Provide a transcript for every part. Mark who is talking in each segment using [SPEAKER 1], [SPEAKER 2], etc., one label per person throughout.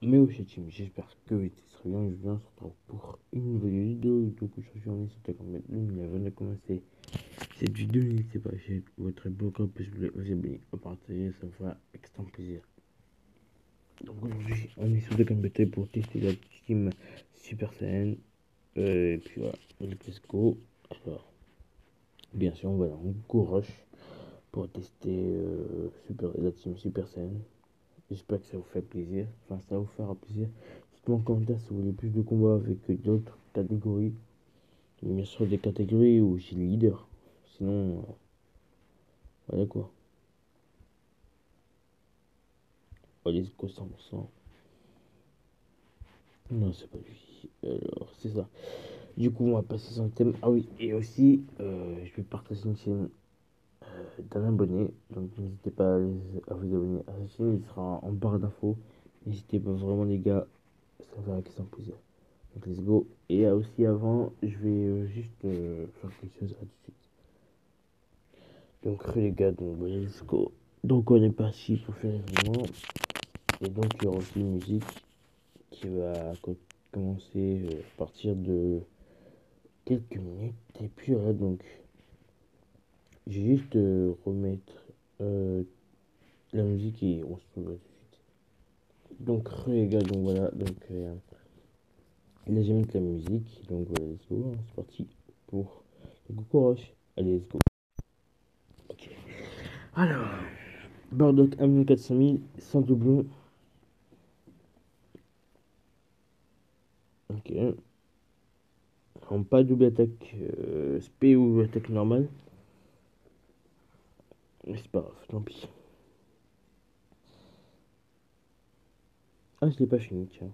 [SPEAKER 1] Mais aussi team, j'espère que tu seras bien, je viens se retrouve pour une nouvelle vidéo. Donc aujourd'hui on est sur Telegram. Mais avant de commencer cette vidéo, n'hésitez pas à lâcher votre bloc, pouce bleu, vous abonner, à partager, ça me fera extrêmement plaisir. Donc aujourd'hui on est sur Telegram pour tester la team Super Saiyan. Et puis voilà, let's go. Alors, bien sûr, voilà, on go rush pour tester la team Super Saiyan. J'espère que ça vous fait plaisir. Enfin, ça vous fera plaisir. Dites-moi en commentaire si vous voulez plus de combats avec d'autres catégories. Bien sûr, des catégories où j'ai le leader. Sinon, voilà quoi. Allez, go 100%. Non, c'est pas lui. Alors, c'est ça. Du coup, on va passer sur le thème. Ah oui, et aussi, je vais partager une chaîne d'un abonné. Donc, n'hésitez pas à vous abonner à la chaîne. Il sera en barre d'infos. N'hésitez pas vraiment, les gars. Ça va avec sans plaisir. Donc let's go. Et aussi avant, je vais juste faire quelque chose à tout de suite. Donc les gars, donc let's go. Donc on est parti pour faire l'événement. Et donc il y aura aussi une musique qui va commencer à partir de quelques minutes. Et puis voilà, donc je vais juste remettre la musique et on se retrouve tout de suite. Donc les gars, donc voilà, donc là j'ai mis la musique. Donc voilà, let's go. C'est parti pour le Goku Rush. Allez, let's go. Ok. Alors, Bardock M400 000 sans doublon. Ok. En pas double attaque SP ou attaque normale. Mais c'est pas grave, tant pis. Ah, je l'ai pas fini, tiens.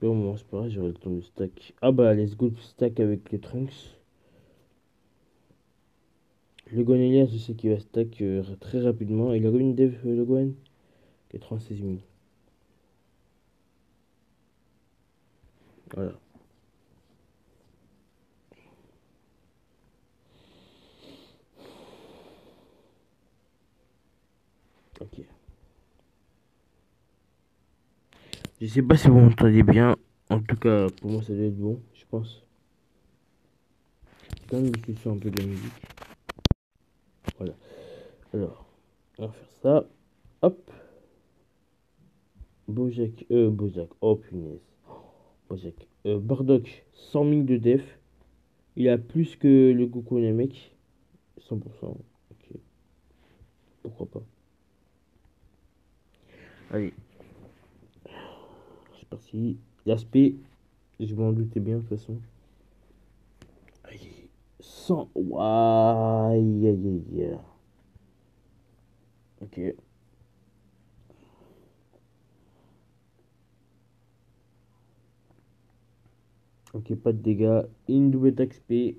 [SPEAKER 1] Mais au moins, c'est pas grave, j'aurai le temps de stack. Ah bah, let's go stack avec les Trunks. Le Gohan Elias, je sais qu'il va stack très rapidement. Il a une dev, le Gohan 96 000. Voilà. Ok. Je sais pas si vous m'entendez bien. En tout cas, pour moi, ça doit être bon, je pense. Quand même, je suis un peu de la musique. Voilà. Alors, on va faire ça. Hop. Bojack. Oh punaise. Bojack. Bardock, 100 000 de def. Il a plus que le Goku Namek. 100%. Ok, pourquoi pas. Allez, c'est parti. L'aspect, je m'en doutais bien de toute façon. Allez, 100. Ouah, aïe, aïe, aïe. Ok. Ok, pas de dégâts. Une double attaque SP.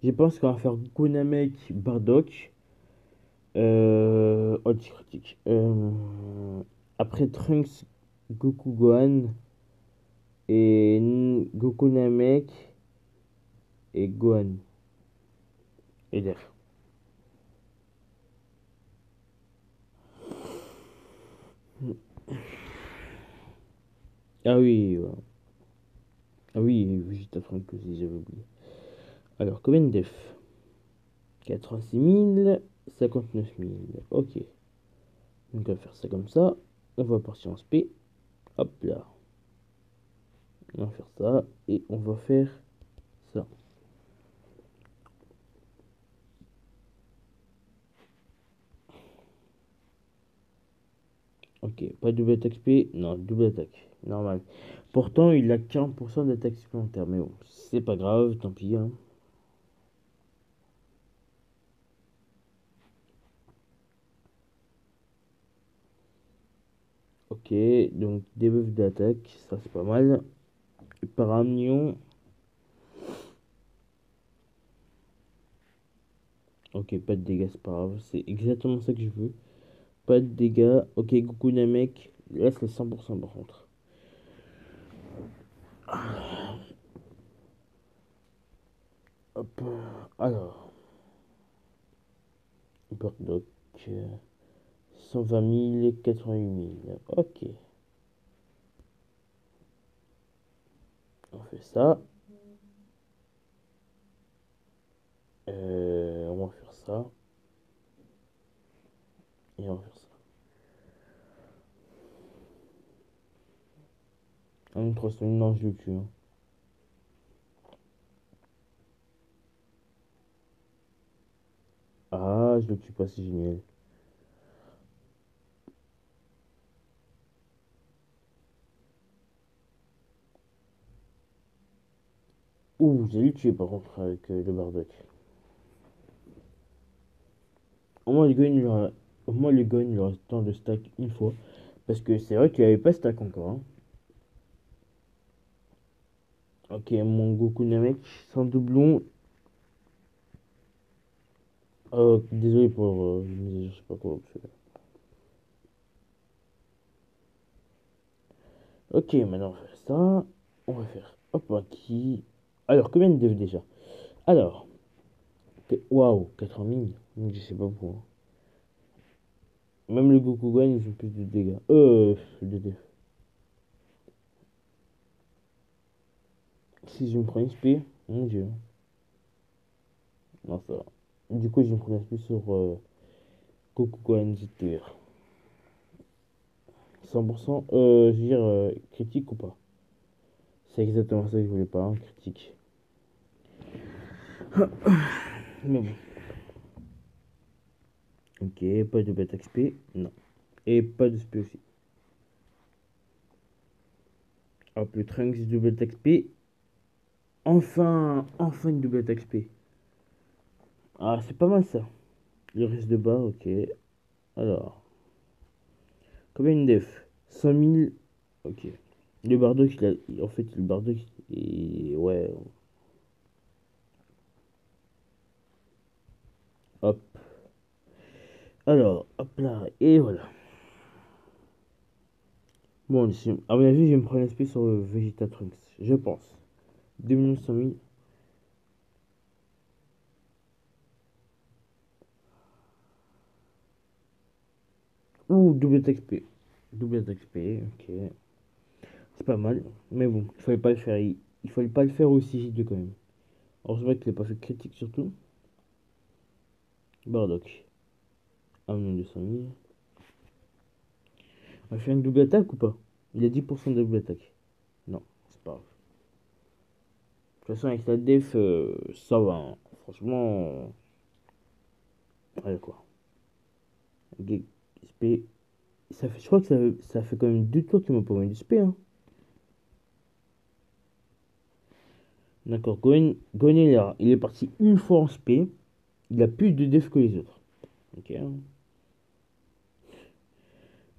[SPEAKER 1] Je pense qu'on va faire Goku Namek, Bardock. Critique. Après Trunks, Goku Gohan et Goku Namek et Gohan et Def. Ah oui, ouais. Ah oui, Vegeta Franco, si j'avais oublié. Alors, combien de def? 86 000, 59 000. Ok. Donc, on va faire ça comme ça. On va partir en SP. Hop là. On va faire ça. Et on va faire ça. Ok. Pas de double attaque SP. Non, double attaque. Normal. Pourtant, il a 40% d'attaque supplémentaire. Mais bon, c'est pas grave. Tant pis. Hein. Ok. Donc, debuff d'attaque. Ça, c'est pas mal. Paramnion. Ok, pas de dégâts, c'est pas grave. C'est exactement ça que je veux. Pas de dégâts. Ok, Goku Namek. Là, c'est 100% par contre. Hop. Alors. Bardock. 120 000, 88 000. Ok. On fait ça. On va faire ça. Et on va faire ça. 300 000, non, je le tue. Hein. Ah, je le tue pas, c'est génial. Ouh, j'ai le tué par contre avec le Bardock. Au moins, au moins, le gun, il reste temps de stack une fois. Parce que c'est vrai qu'il avait pas stack encore. Hein. Ok, mon Goku Namek, sans doublon. Désolé pour les mises à jour, je sais pas quoi. Ok, maintenant on va faire ça. On va faire. Hop, un qui. Alors, combien de devs déjà? Alors, waouh, 80 000. Je sais pas pourquoi. Même le Goku Gohan, ils ont plus de dégâts. De def. Si je me prends XP, mon dieu. Non, ça va. Du coup, je me prends XP sur Goku Gohan ZTR. 100%, je veux dire, critique ou pas? C'est exactement ça que je voulais pas, hein, critique. Mais bon. Ok, pas de bête XP, non. Et pas de SP aussi. Hop, le Trunks double XP. Enfin une double XP. Ah, c'est pas mal ça. Le reste de bas, ok. Alors, combien une def? 100 000. Ok. Le Bardock, en fait, le Bardock, ouais. Hop. Alors, hop là, et voilà. Bon, à mon avis, je vais me prendre un SP sur Vegeta Trunks. Je pense. 2 100 000. Ouh, double XP. Double XP, ok. C'est pas mal. Mais bon, il fallait pas le faire. Il fallait pas le faire aussi vite quand même. Heureusement qu'il n'a pas fait critique surtout. Bardock. 1 200 000. On va faire une double attaque ou pas? Il a 10% de double attaque. Non, c'est pas grave. De toute façon, avec la def, ça va. Hein. Franchement, allez quoi. SP. Je crois que ça fait quand même 2 tours qu'il m'a pas mis d'SP. Hein. D'accord, Gohan il est parti une fois en SP. Il a plus de def que les autres. Ok. Hein.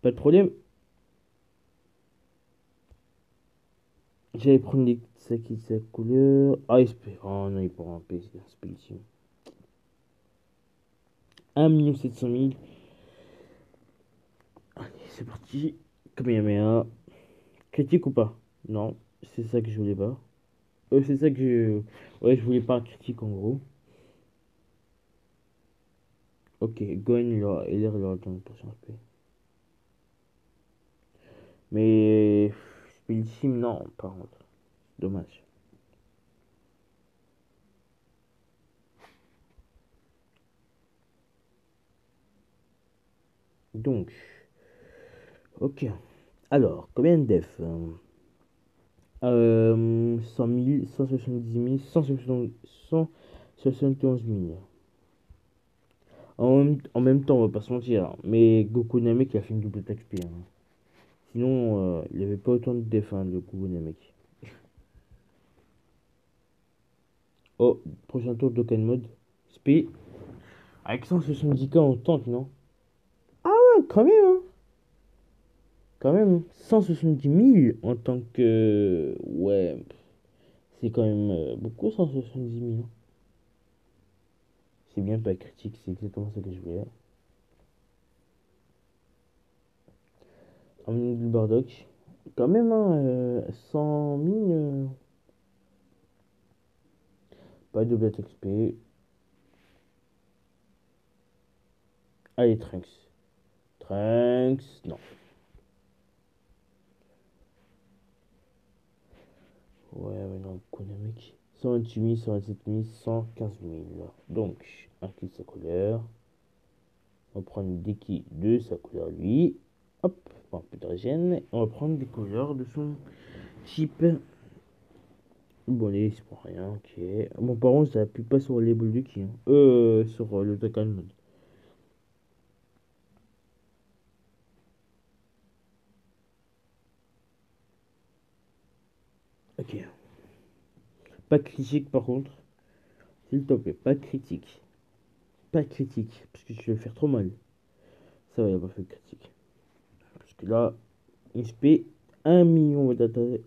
[SPEAKER 1] Pas de problème. J'allais prendre les sacs et sa couleur. Ah, SP. Oh non, il prend un P, c'est expédition. 1 700 000. Allez, c'est parti. Kamehameha. Critique ou pas? Non, c'est ça que je voulais pas. C'est ça que je. Ouais, je voulais pas un critique en gros. Ok, Gohan, il aura dans le prochain SP. Mais. Spellsim, non, par contre. Dommage. Donc, ok. Alors, combien de def? 100 000, 170 000, 171 000. En même temps, on va pas se mentir, hein, mais Goku Namek il a fait une double attaque XP. Hein. Sinon, il n'y avait pas autant de def, hein, le Goku Namek. Oh, prochain tour d'Okan Mode. SP. Avec 170K, on tente, non? Ah ouais, quand même, hein. Quand même. 170 000 en tant que. Ouais, c'est quand même beaucoup, 170 000. Hein. C'est bien pas critique, c'est exactement ça que je voulais. Emmener du Bardock. Quand même, hein, 100 000. Pas de double XP. Allez, Trunks. Trunks, non. Ouais, mais non, Konami. 128 000, 127 000, 115 000. Donc, un qui de sa couleur. On va prendre des qui de sa couleur, lui. Hop, un peu de régène. On va prendre des couleurs de son type. Bon, allez, c'est pour rien, ok. Bon, par contre, ça appuie pas sur les boules de qui. Hein. Sur le Tokan mode. Ok. Pas critique, par contre. S'il te plaît, pas critique. Pas critique, parce que tu vas faire trop mal. Ça va, il a pas fait de critique. Parce que là, XP, 1 million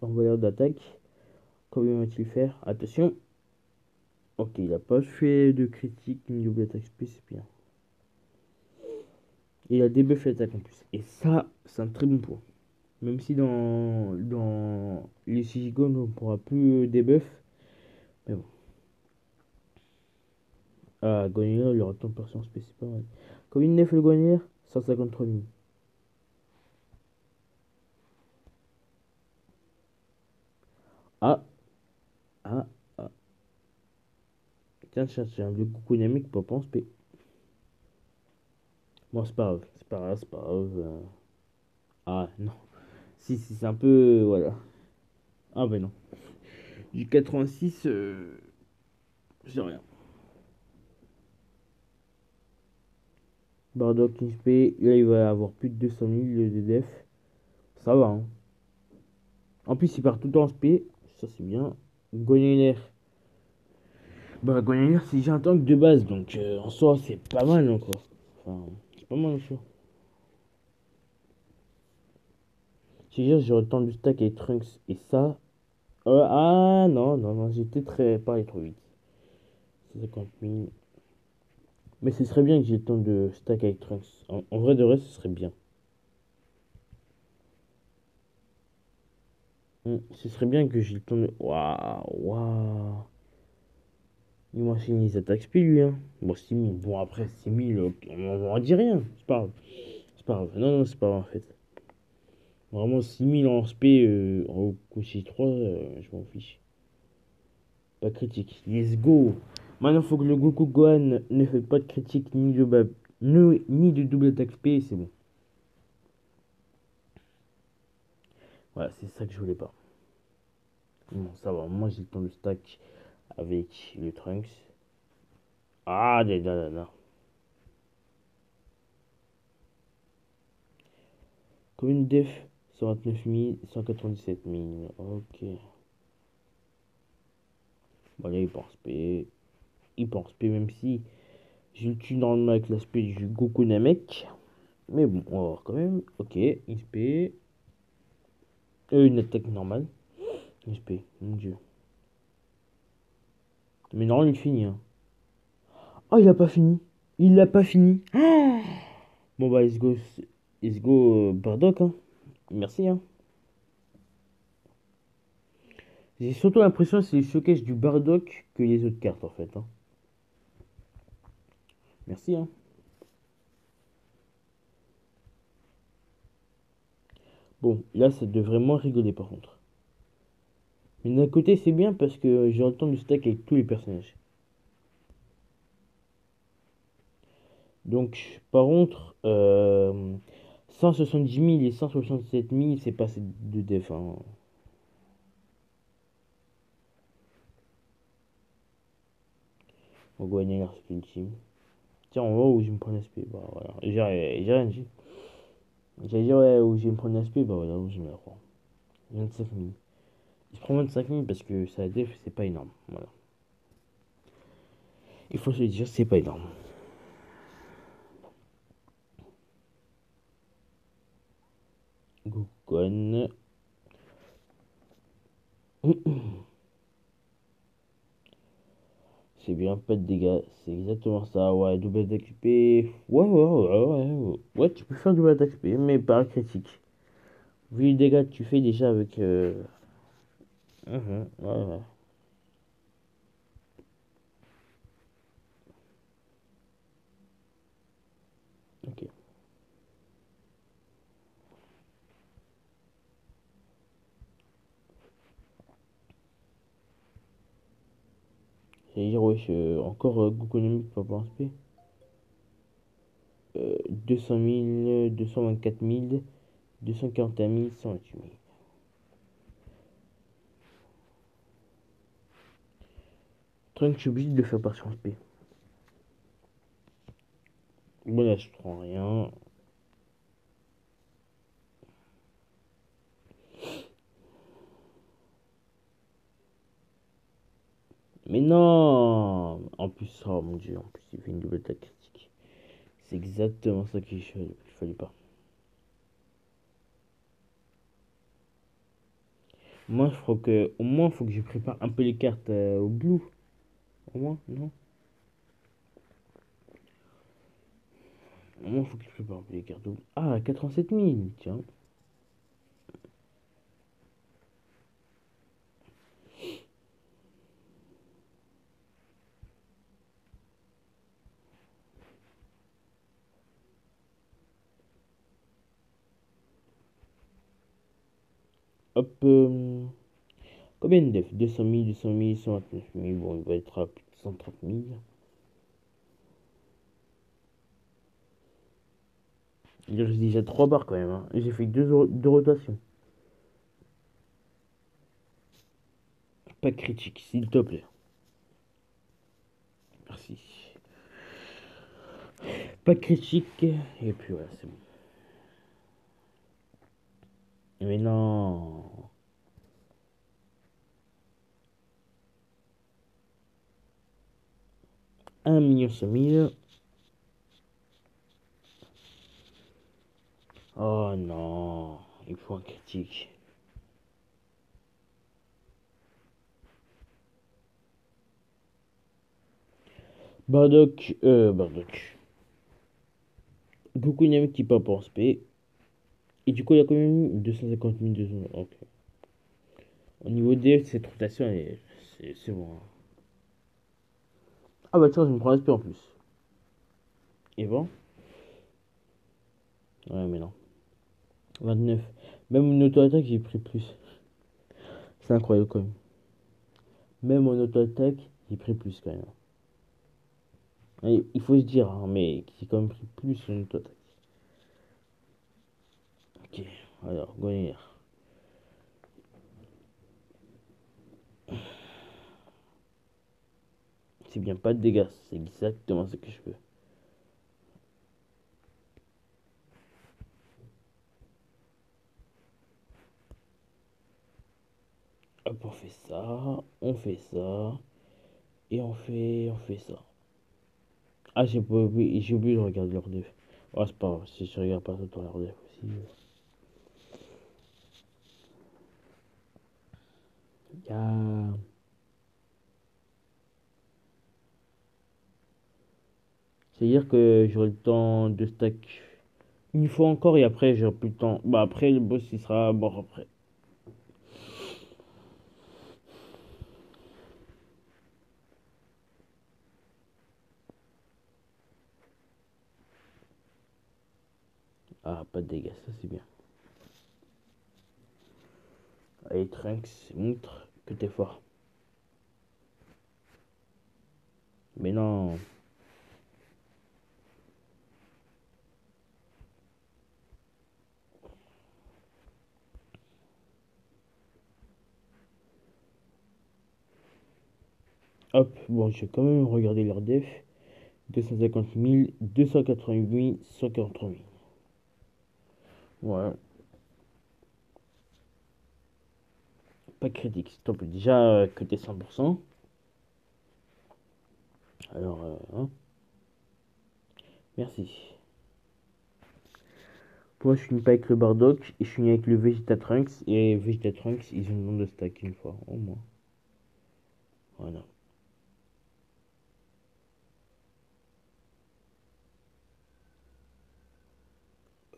[SPEAKER 1] en valeur d'attaque. Combien va-t-il faire? Attention. Ok, il a pas fait de critique ni double attaque XP, c'est bien. Et il a débuffé l'attaque en plus. Et ça, c'est un très bon point. Même si dans les Sigigon, on pourra plus débuff. Mais bon. Ah, Gonir, il aura tant de percent spé, c'est pas mal. Combien de nef le Gonir? 153 000. Ah, ah, ah. Tiens, cherche un vieux coucou dynamique pour pas en spé. Bon, c'est pas grave, c'est pas grave, c'est pas grave. Ah, non. Si, c'est un peu. Voilà. Ah, ben non. Du 86, c'est rien. Bardock XP, là, il va avoir plus de 200 000 de def. Ça va, hein. En plus, il part tout le temps en SP. Ça, c'est bien. Gonelaire. Bah, Gonelaire, c'est déjà un tank de base. Donc, en soi, c'est pas mal encore. Enfin, c'est pas mal en soi. Je veux dire, j'aurais le temps du stack avec Trunks et ça. Ah non, non, non, j'ai peut-être parlé trop vite. 50 000. Mais ce serait bien que j'ai le temps de stack avec Trunks. En vrai de vrai, ce serait bien. Ce serait bien que j'ai le temps de. Waouh, waouh. Il m'a fini les attaques speed lui, hein. Bon, 6 000. Bon, après 6 000, on en dit rien. C'est pas grave. C'est pas grave. Non, non, c'est pas grave en fait. Vraiment 6 000 en SP en coucher 3, je m'en fiche. Pas critique. Let's go. Maintenant, faut que le Goku Gohan ne fait pas de critique ni de double attaque SP, c'est bon. Voilà, c'est ça que je voulais pas. Bon, ça va. Moi, j'ai le temps de stack avec le Trunks. Ah, là, là, là, là. Commune def 129 000, 197 000. Ok. Bon, là, il pense P. Il pense P, même si je le tue normalement avec l'aspect du Goku Namek. Mais bon, on va voir quand même. Ok, XP. Une attaque normale. XP, mon dieu. Mais non, il finit. Hein. Oh, il a pas fini. Il l'a pas fini. Ah. Bon, bah, let's go Bardock. Hein. Merci. Hein. J'ai surtout l'impression que c'est le showcase du Bardock que les autres cartes, en fait. Hein. Merci. Hein. Bon, là, ça devrait moins rigoler, par contre. Mais d'un côté, c'est bien parce que j'ai le temps de stack avec tous les personnages. Donc, par contre, 170 000 et 167 000, c'est pas assez de def. Hein. On va gagner la team. Tiens, on va où je vais me prendre SP. Bah voilà. J'ai rien dit. J'allais dire ouais, où je vais me prendre SP. Bah voilà, où je me la prends. 25 000. Il prend 25 000 parce que sa def, c'est pas énorme. Voilà. Il faut se le dire, c'est pas énorme. Gokon. C'est bien, pas de dégâts. C'est exactement ça. Ouais, double attaque XP. Ouais, tu peux faire double attaque XP, mais pas critique. Vu les dégâts que tu fais déjà avec. Ouais. Ok. C'est-à-dire, wesh, encore Google Dynamics pas en SP. 200 000, 224 000, 241 000, 128 000. Trunk, je suis obligé de le faire par sur SP. Bon, là, je prends rien. Mais non! En plus, oh mon dieu, en plus, il fait une double attaque critique. C'est exactement ça qu'il fallait pas. Moi, je crois que, au moins, il faut que je prépare un peu les cartes au blue. Au moins, non? Au moins, il faut que je prépare un peu les cartes au blue. Ah, 87 000, tiens. Hop. Combien de def? 200 000, 200 000, 129 000. Bon, il va être à plus de 130 000. Il reste déjà 3 barres quand même, hein. J'ai fait 2 rotations. Pas critique, s'il te plaît. Merci. Pas critique. Et puis voilà, c'est bon. Mais non. 1 100 000. Oh non. Il faut un critique. Bardock. Bardock. Goku Namek qui pas pour SP. Et du coup, il y a quand même eu 250 000. 200. Ok. Au niveau D, cette rotation, c'est bon, hein. Ah bah tiens, je me prends SP en plus. Et bon. Ouais, mais non. 29. Même en auto-attaque, j'ai pris plus. C'est incroyable quand même. Même en auto-attaque, j'ai pris plus quand même. Et il faut se dire, hein, mais j'ai quand même pris plus en auto-attaque. Ok, alors, Gonnier. C'est bien pas de dégâts, c'est exactement ce que je veux. Hop, on fait ça, on fait ça, et on fait ça. Ah, j'ai oublié de regarder leur def. Oh, c'est pas grave, si je regarde pas ça dans leur def aussi. Y a... C'est-à-dire que j'aurai le temps de stack une fois encore et après j'aurai plus le temps. Bah après le boss il sera mort après. Ah, pas de dégâts, ça c'est bien. Allez, Trunks, montre que t'es fort. Mais non. Hop, bon, je vais quand même regarder leur def. 250 000, 288 000, 143 000. Ouais, pas critique, s'il te plaît. Déjà que t'es 100%. Alors, hein, merci. Moi, je finis pas avec le Bardock et je finis avec le Vegetatrunks. Et Vegetatrunks, ils ont le nom de stack une fois, au moins. Voilà.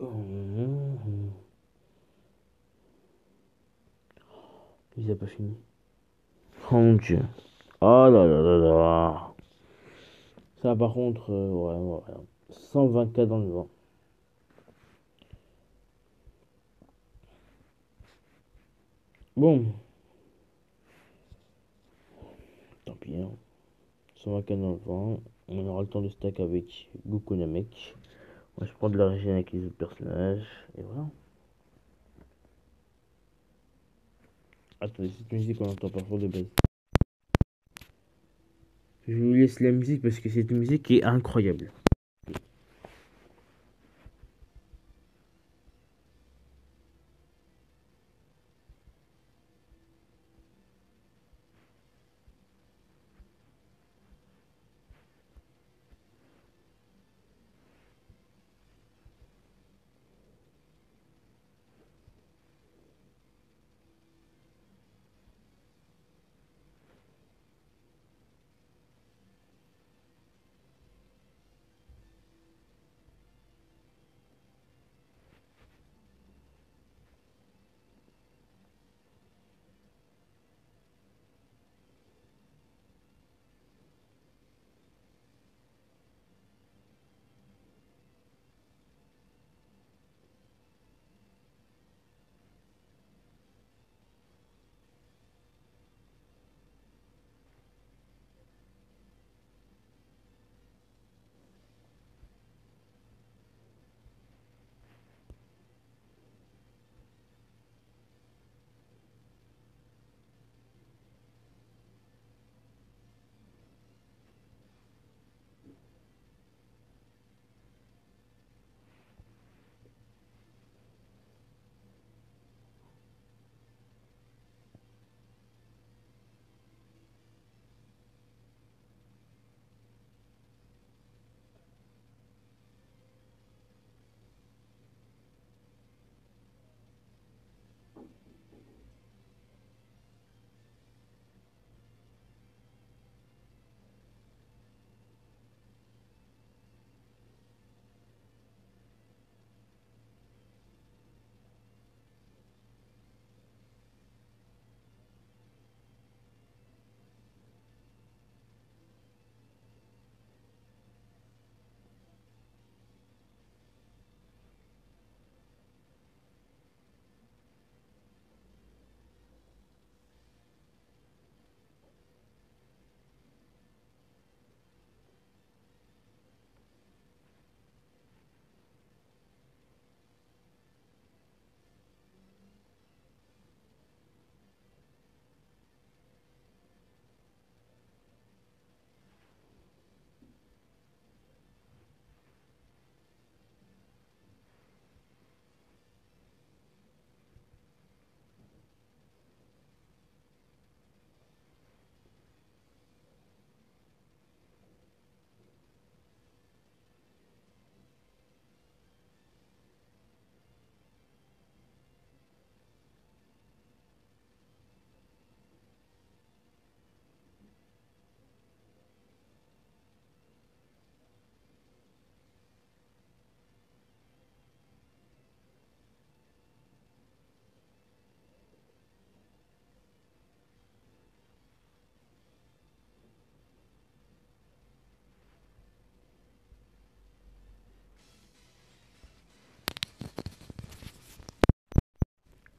[SPEAKER 1] Oh, il a pas fini. Oh mon dieu. Oh là là là là. Ça, par contre, ouais, ouais, ouais. 124 dans le vent. Bon, tant pis, hein. 120K dans le vent. On aura le temps de stack avec Goku Namek. Moi, je prends de la régène avec les autres personnages. Et voilà. Attendez, cette musique, on entend parfois de base. Je vous laisse la musique parce que cette musique est incroyable.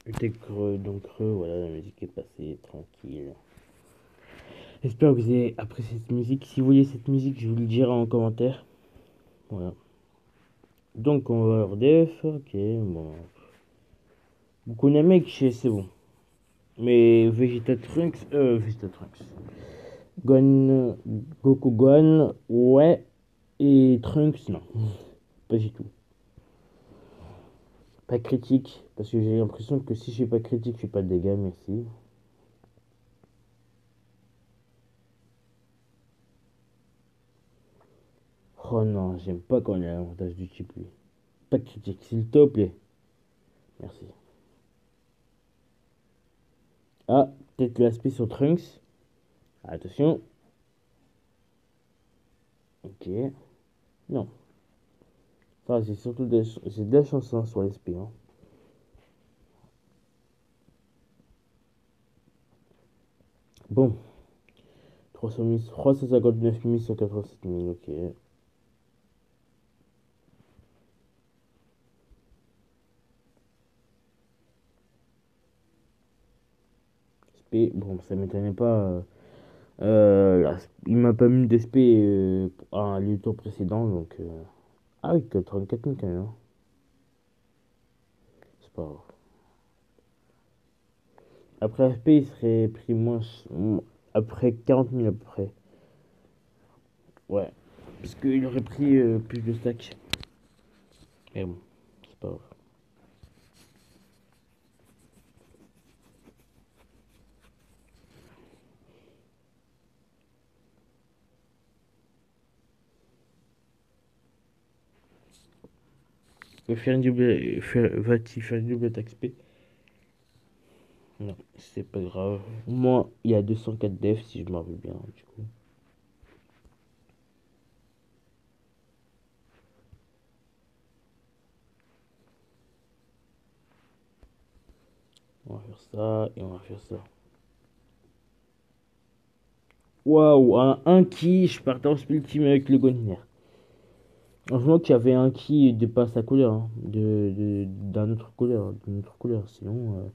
[SPEAKER 1] J'étais creux, donc creux, voilà, la musique est passée tranquille. J'espère que vous avez apprécié cette musique. Si vous voyez cette musique, je vous le dirai en commentaire. Voilà. Donc on va avoir def, ok, bon. Beaucoup Namek, c'est bon. Mais Vegeta Trunks. Gon, Goku Gon, ouais. Et Trunks, non. Pas du tout. Pas critique, parce que j'ai l'impression que si je suis pas critique, je suis pas de dégâts, merci. Oh non, j'aime pas quand il y a l'avantage du type lui. Pas de critique, s'il te plaît. Merci. Ah, peut-être l'aspect sur Trunks. Attention. Ok. Non. Ça, c'est surtout c'est de la chance hein, sur l'esprit. Hein. Bon. 300 000, 359 187 000, ok. SP, bon, ça m'étonnait pas. Il m'a pas mis d'SP à le tour précédent, donc... Ah oui, 34 000 quand même, hein. C'est pas grave. Après FP, il serait pris moins... Après 40 000 à peu près. Ouais. Parce qu'il aurait pris plus de stacks. Mais bon, c'est pas grave. Faire une double... Va-t-il faire une double attaque SP? Non, c'est pas grave. Moi, il y a 204 def si je m'en rappelle bien, du coup. On va faire ça et on va faire ça. Waouh, un qui, je partage le team avec le Gonner. Heureusement qu'il y avait un qui dépasse sa couleur, hein, d'un autre couleur, d'une autre couleur, sinon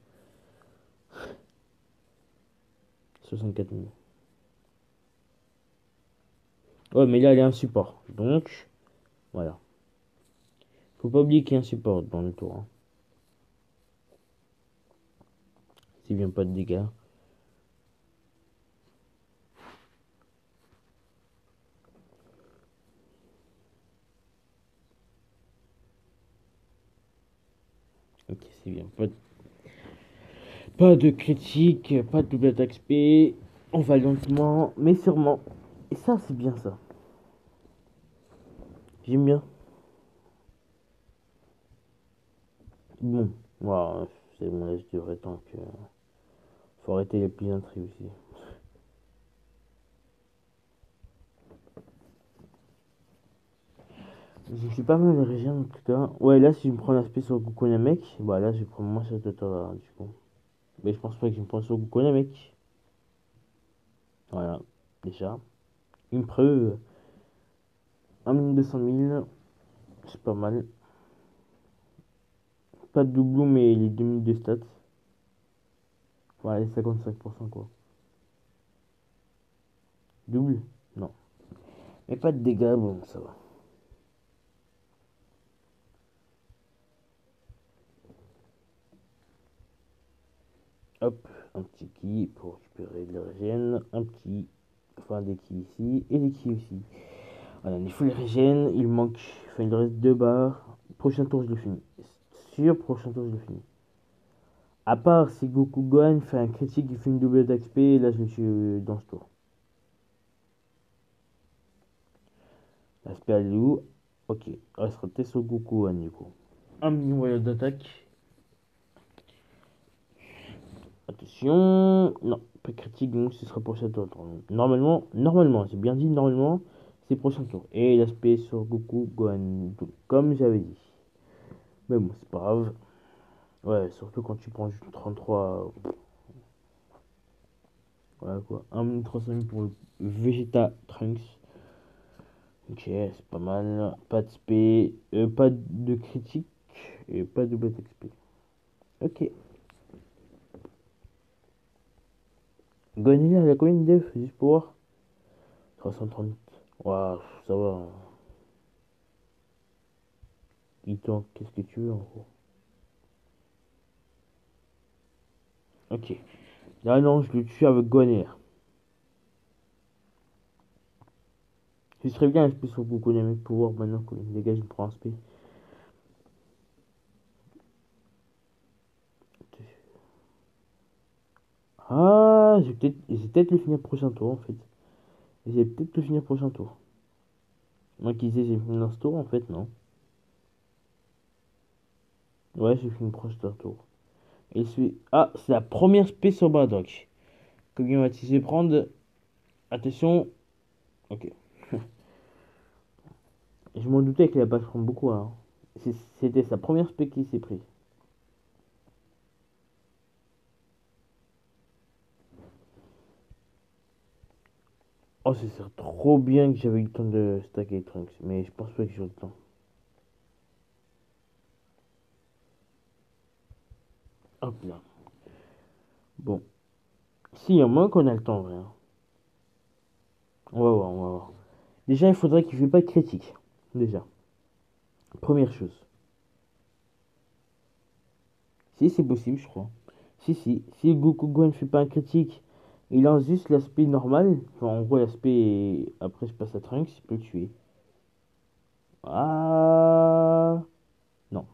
[SPEAKER 1] 64 000. Ouais, mais là, il y a un support, donc voilà. Faut pas oublier qu'il y a un support dans le tour, hein. S'il vient pas de dégâts. Ok, c'est bien. Pas de critique, pas de double attaque SP. On va lentement, mais sûrement. Et ça, c'est bien ça. J'aime bien. Bon, voilà, c'est bon, là, je devrais tant que. Faut arrêter les plaisanteries aussi. Je suis pas mal de région en tout cas. Ouais, là, si je me prends l'aspect sur Goku Namek, bah là, je vais prendre moins cette là du coup. Mais je pense pas que je me prends sur Goku Namek. Voilà, déjà. Une preuve, 1 200 000, c'est pas mal. Pas de doublon, mais les 2000 de stats. Voilà, les 55% quoi. Double? Non. Mais pas de dégâts, bon, ça va. Hop, un petit ki pour récupérer de la régène. Un petit, enfin des ki ici, et des ki aussi. Voilà, il faut les régène, il manque, enfin il reste 2 barres. Prochain tour, je le finis. Sûr, prochain tour, je le finis. À part si Goku Gohan fait un critique, il fait une double d'XP, là je le suis dans ce tour. L'aspect Alou, ok, on restera peut-être sur Goku Gohan du coup. 1 million voyage d'attaque. Attention, non, pas critique, donc ce sera prochain tour. Normalement, j'ai bien dit normalement, c'est prochain tour. Et l'aspect sur Goku Gohan, comme j'avais dit. Mais bon, c'est pas grave. Ouais, surtout quand tu prends juste 33. Voilà quoi. 1 300 000 pour le Vegeta Trunks. Ok, c'est pas mal. Pas de SP, pas de critique et pas de double XP. Ok. Gonilla, elle a combien de def juste pour voir? 330. Waouh, ça va, hein. Itan, qu'est-ce que tu veux en gros? Ok. Là, non, je le tue avec Gonilla. Ce serait bien un SP sur Goku Namek pour voir maintenant que les gars, je me prends un SP. Ah, j'ai peut-être le finir prochain tour en fait. J'ai peut-être le finir prochain tour. Moi qui disais j'ai fini dans ce tour, en fait, non. Ouais, j'ai fini prochain tour. Et celui... Ah, c'est la première spé sur Bardock. Combien va-t-il se prendre? Attention. Ok. Je m'en doutais qu'il allait pas se prendre beaucoup, hein. C'était sa première spé qui s'est pris. Oh, c'est trop bien que j'avais eu le temps de stacker les trunks. Mais je pense pas que j'ai le temps. Hop là. Bon. Si, il y a moins qu'on a le temps, en vrai, hein. On va voir, on va voir. Déjà, il faudrait qu'il ne fait pas de critique. Déjà. Première chose. Si, c'est possible, je crois. Si Goku Gohan ne fait pas un critique, il lance juste l'aspect normal. Enfin, en gros, l'aspect. Après, je passe à Trunks, il peut le tuer. Ah. Non.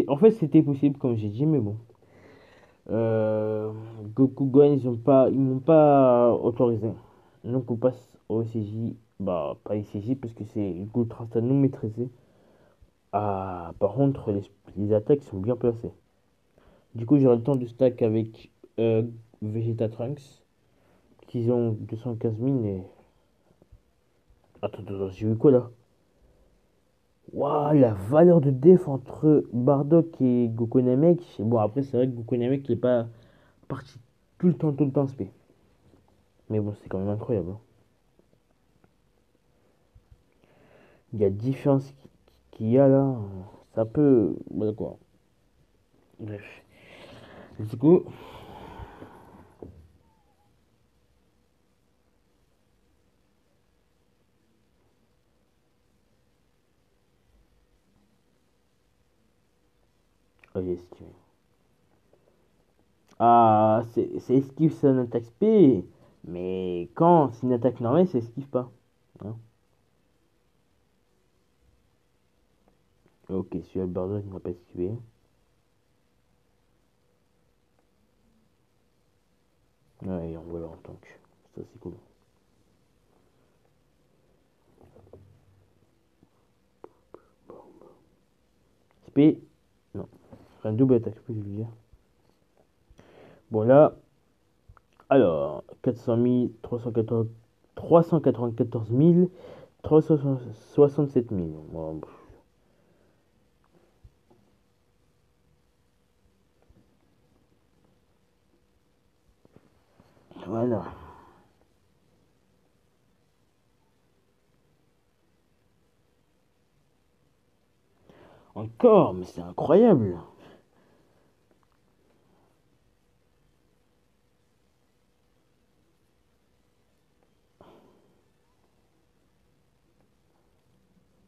[SPEAKER 1] En fait, c'était possible, comme j'ai dit, mais bon. Euh, Goku Gohan, ils m'ont pas autorisé. Donc, on passe au CJ. Bah, pas CJ, parce que c'est Ultra Instinct non maîtrisé. Ah, par contre, les attaques sont bien placées. Du coup, j'aurai le temps de stack avec Vegeta Trunks, qui ont 215 000 et... Attends, j'ai vu quoi là? Waouh, la valeur de def entre Bardock et Goku Namek. Bon, après, c'est vrai que Goku Namek n'est pas parti tout le temps spé. Mais bon, c'est quand même incroyable, hein. Il y a différence qu'il y a là. Ça peut. Voilà quoi. Bref. Du coup, oh, j'ai esquivé. Ah, c'est esquive, c'est une attaque spé. Mais quand c'est une attaque normale, c'est esquive pas. Hein. Ok, celui-là, Bardock il n'a pas esquivé. Ouais, on voit leur tank. Ça, c'est cool. Spé. Non. Un double attaque, je peux lui dire. Bon, là. Alors, 400 000, 394 000, 367 000. Bon, voilà. Encore, mais c'est incroyable.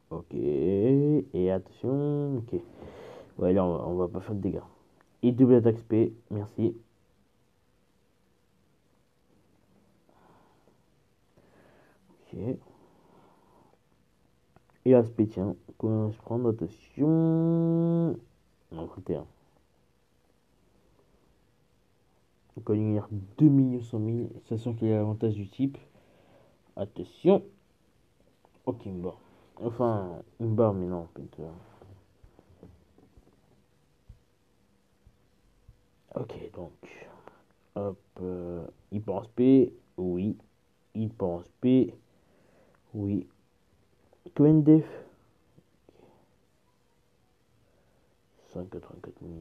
[SPEAKER 1] Ok. Et attention. Ok. Ouais, là, on va pas faire de dégâts. Et double attaque spé. Merci. Ok. Et aspect, tiens. Comment je prends? Attention. Non, 31. Donc, on y a 2 100 000. Sachant qu'il y a l'avantage du type. Attention. Ok, une barre. Enfin, une barre, mais non, en fait. Ok, donc. Hop. Il pense P. Oui. Il pense P. Oui. Combien de def? 184 000.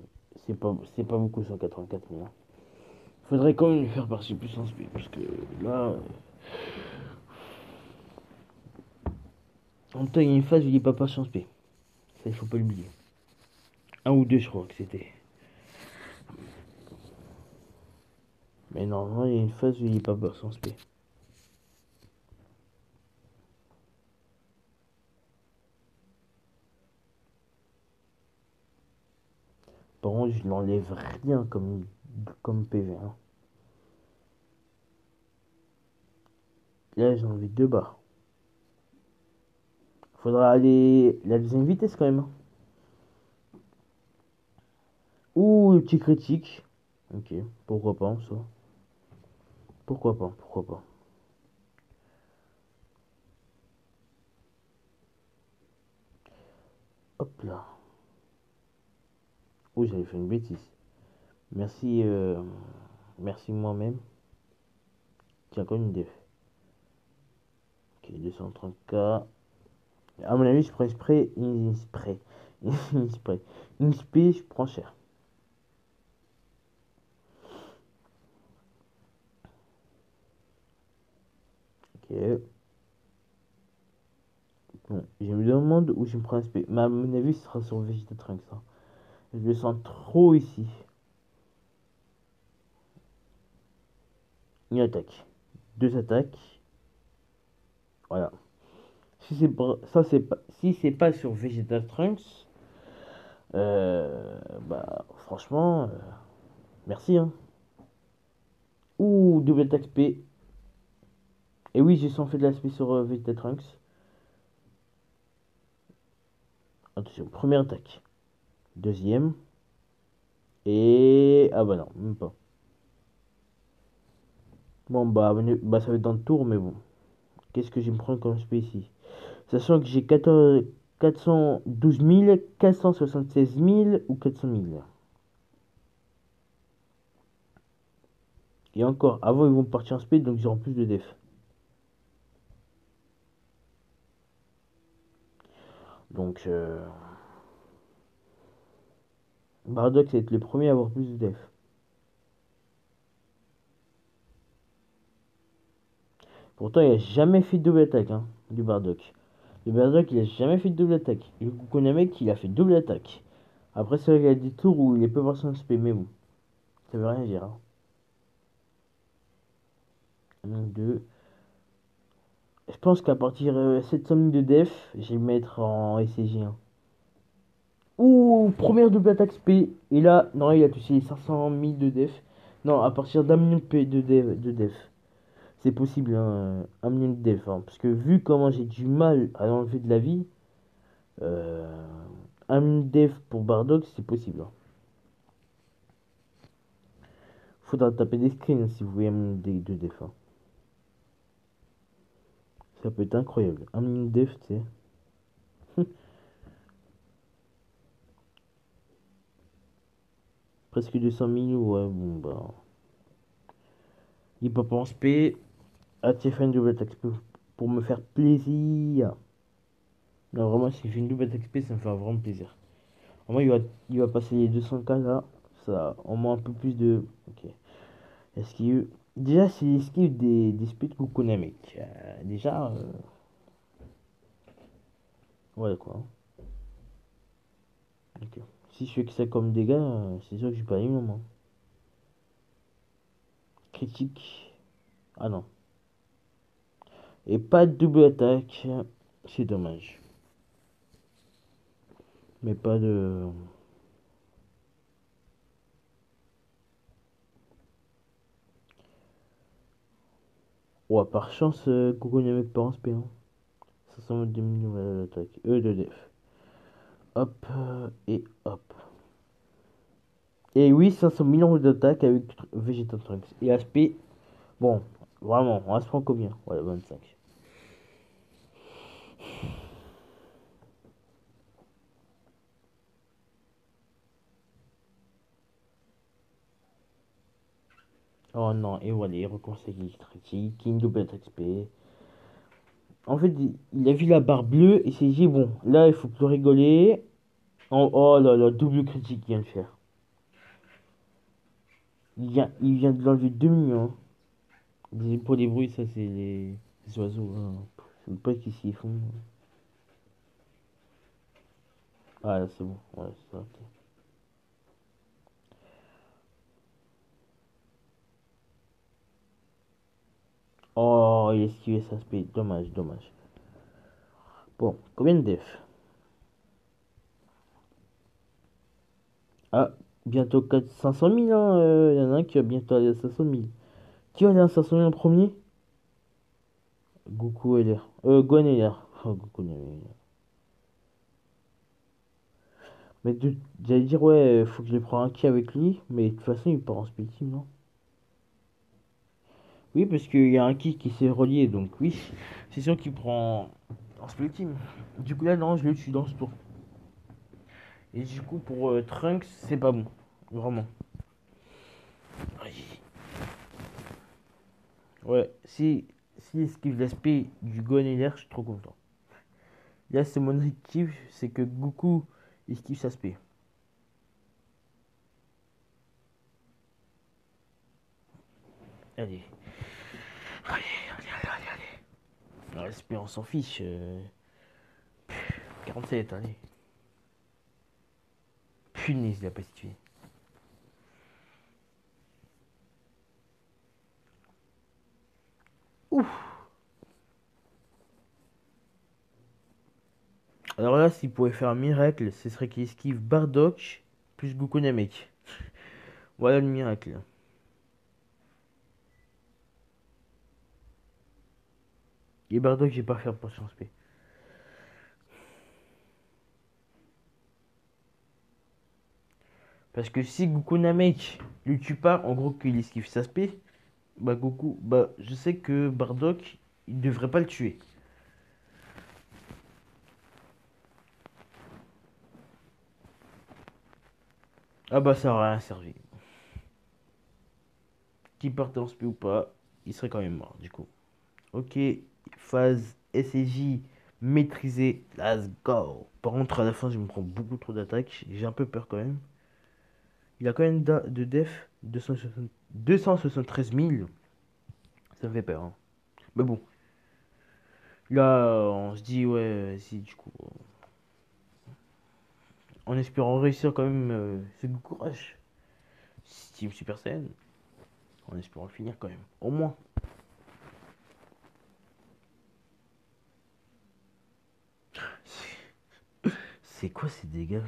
[SPEAKER 1] C'est pas beaucoup, 184 000. Hein. Faudrait quand même lui faire partie puissance P. Parce que là. En même temps, il y a une phase où il n'est pas patience P. Ça, il faut pas l'oublier. Un ou deux, je crois que c'était. Mais normalement, il y a une phase où il n'est pas patience P. Par contre, je n'enlève rien comme PV. Hein. Là, j'ai envie de deux barres. Faudra aller la deuxième vitesse quand même. Hein. Ouh, le petit critique. Ok, pourquoi pas, ça. Pourquoi pas. Hop là. Ouh, j'avais fait une bêtise. Merci, merci moi-même. Tiens, encore une def. Ok, 230K. À mon avis, je prends spray, une spray. Une spray. Une spray, je prends cher. Ok. Bon, je me demande où je me prends un spray. Mais à mon avis, ce sera sur Vegeta Trunks. Ça. Je le sens trop ici. Une attaque. 2 attaques. Voilà. Si c'est pas, ça c'est pas, si c'est pas sur Vegeta Trunks, bah franchement, merci hein. Ouh, double attaque SP. Et oui, j'ai sans fait de la SP sur Vegeta Trunks. Attention, première attaque. Deuxième. Et... Ah bah non, même pas. Bon bah ça va être dans le tour, mais bon. Qu'est-ce que je vais me prendre comme SP ici? Sachant que j'ai 14... 412 000, 476 000 ou 400 000. Et encore, avant ils vont partir en speed, donc ils auront plus de def. Donc, Bardock, ça va être le premier à avoir plus de def. Pourtant, il a jamais fait de double attaque, hein, du Bardock. Le Bardock, il a jamais fait de double attaque. Et le Kukonami, il a fait double attaque. Après, c'est vrai qu'il y a des tours où il peut avoir son SP, mais bon, ça veut rien dire. Hein. 1, 2. Je pense qu'à partir de 700 000 de def, je vais le mettre en SCJ1. Ouh, première double attaque SP. Et là, non, il a touché 500 000 de def. Non, à partir d'un million de def. C'est possible, hein, 1 million de def. Hein, parce que vu comment j'ai du mal à l'enlever de la vie, euh, 1 million de def pour Bardock, c'est possible. Hein. Faudra taper des screens hein, si vous voulez 1 million de def. Hein. Ça peut être incroyable. 1 million de def, tu sais. Presque 200 000, ouais, bon, bah. Il peut pas en spé. Ah, tu fait une double attaque pour me faire plaisir. Non, vraiment, s'il fait une double attaque spé, ça me fait vraiment plaisir. Au moins, il va passer les 200K là. Ça, au moins un peu plus de. Ok. Esquive. Déjà, c'est l'esquive des speeds Kukuna, mec. Déjà, ouais, quoi. Ok. Si je fais que ça comme dégâts, c'est sûr que j'ai pas eu moment. Critique. Ah non. Et pas de double attaque. C'est dommage. Mais pas de. Ouais, par chance, Kukuna, mec, pas en spé. Hein. 522 millions d'attaque. De def. Hop. Et hop. Et oui, 500 millions d'attaque avec Vegeta Trunks. Et aspect. Bon, vraiment, on se prend combien? Ouais, 25. Oh non, et voilà, il reconseille critique, une double attaque XP. En fait, il a vu la barre bleue et s'est dit, bon, là, il faut plus rigoler. Oh là là, double critique qu'il vient de faire. Il vient de l'enlever 2 millions. Pour les bruits, ça, c'est les oiseaux. Hein. Je sais pas ce qu'ils s'y font. Ah, là, c'est bon. Ouais, c'est ça. Ok. Oh, il a esquivé sa speed. Dommage, dommage. Bon, combien de def? Ah, bientôt 500 000, hein. Il y en a un qui va bientôt aller à 500 000. Qui va aller à 500 000 en premier? Goku LR. Gohan LR. Oh, Goku LR. Mais j'allais dire, ouais, faut que je le prenne un qui avec lui. Mais de toute façon, il part en split team, non? Oui, parce qu'il y a un qui s'est relié. Donc, oui, c'est sûr qu'il prend en split team. Du coup, là, non, je le tue dans ce tour. Et du coup, pour Trunks, c'est pas bon. Vraiment. Aïe. Ouais, si esquive l'aspect du Gohan LR, je suis trop content. Là, c'est mon objectif, c'est que Goku esquive sa spé. Allez. Allez, allez, allez, allez. La spé, on s'en fiche. 47, allez. Punaise, il a pas situé. là, s'il pouvait faire un miracle, ce serait qu'il esquive Bardock plus Goku Namek. Voilà le miracle. Et Bardock, j'ai pas fait potion SP. Parce que si Goku Namek lui tue pas, en gros qu'il esquive sa spé, bah Goku, bah je sais que Bardock, il devrait pas le tuer. Ah bah ça aurait rien servi. Qu'il parte en spé ou pas, il serait quand même mort du coup. Ok, phase SJ maîtrisée, let's go. Par contre à la fin je me prends beaucoup trop d'attaques, j'ai un peu peur quand même. Il a quand même de def 273 000, ça me fait peur, hein. Mais bon, là on se dit ouais, si du coup, en espérant réussir quand même ce courage. Team Super Saiyan, en espérant le finir quand même, au moins. C'est quoi ces dégâts?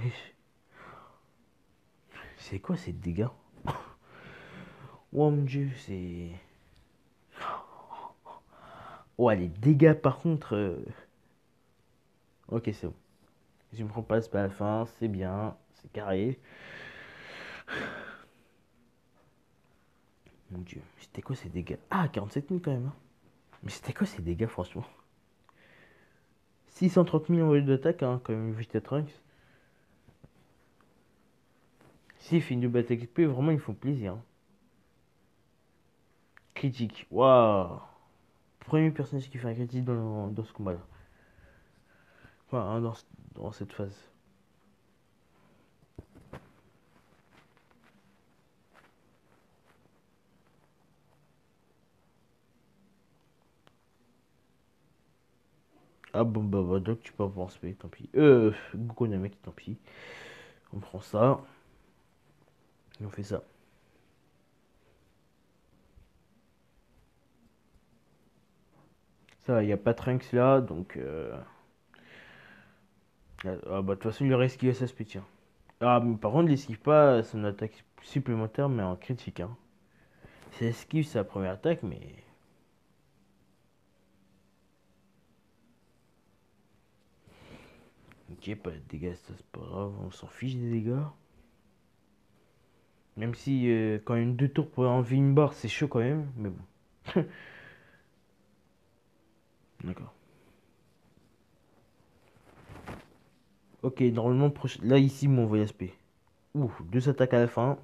[SPEAKER 1] C'est quoi ces dégâts? Oh mon dieu, c'est... Ouais, les dégâts par contre... Ok, c'est bon. Je me prends pas à la fin, c'est bien, c'est carré. Mon dieu, c'était quoi ces dégâts? Ah, 47 000 quand même, hein. Mais c'était quoi ces dégâts, franchement? 630 000 envoyés d'attaque, hein, quand même, Vegeta Trunks. S'il fait une double attaque XP, vraiment, ils font plaisir, hein. Critique, waouh! Premier personnage qui fait un critique dans ce combat-là. Enfin, hein, dans cette phase. Ah bon, bah, donc tu peux pas en spé, tant pis. Goku Namek, tant pis. On prend ça. Et on fait ça. Ça, il n'y a pas Trunks là, donc... Ah bah, de toute façon, il aurait esquivé sa spé, tiens. Ah, mais par contre, il esquive pas son attaque supplémentaire, mais en critique, hein. C'est esquive sa première attaque, mais... Ok, pas de dégâts, ça c'est pas grave, on s'en fiche des dégâts. Même si quand même 2 tours pour enlever une barre, c'est chaud quand même, mais bon. D'accord. Ok, normalement, là ici, mon voyage SP. Ouh, 2 attaques à la fin.